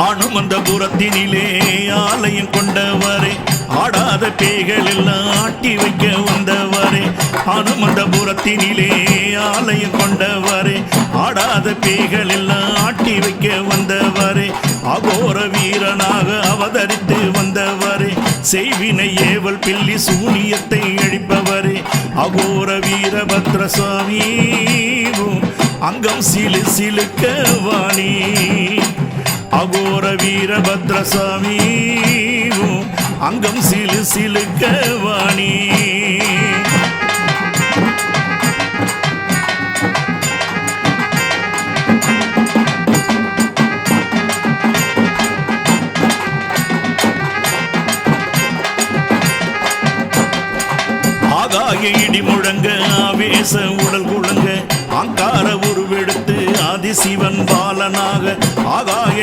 அனுமந்தபுரத்தினிலே ஆலயம் கொண்டவரே, ஆடாத பேய்கள் எல்லாம் ஆட்டி வைக்க வந்தவரே. அனுமந்தபுரத்தினிலே ஆலயம் கொண்டவரே, ஆடாத பேய்கள் எல்லாம் ஆட்டி வைக்க வந்தவரே. அகோர வீரனாக அவதரித்து வந்தவரே, செய்வினை ஏவல் பில்லி சூனியத்தை அழிப்பவரே. அகோர வீரபத்ர சுவாமி அங்கம் சிலு சிலுக்க வாணி. அகோர வீரபத்ர சுவாமி அங்கம் சிலு சிலுக்க வாணி. ஆகாய இடி முழங்க ஆவேச உடல் குழங்க, அங்கார உருவெடுத்து ஆதிசிவன் பாலனாக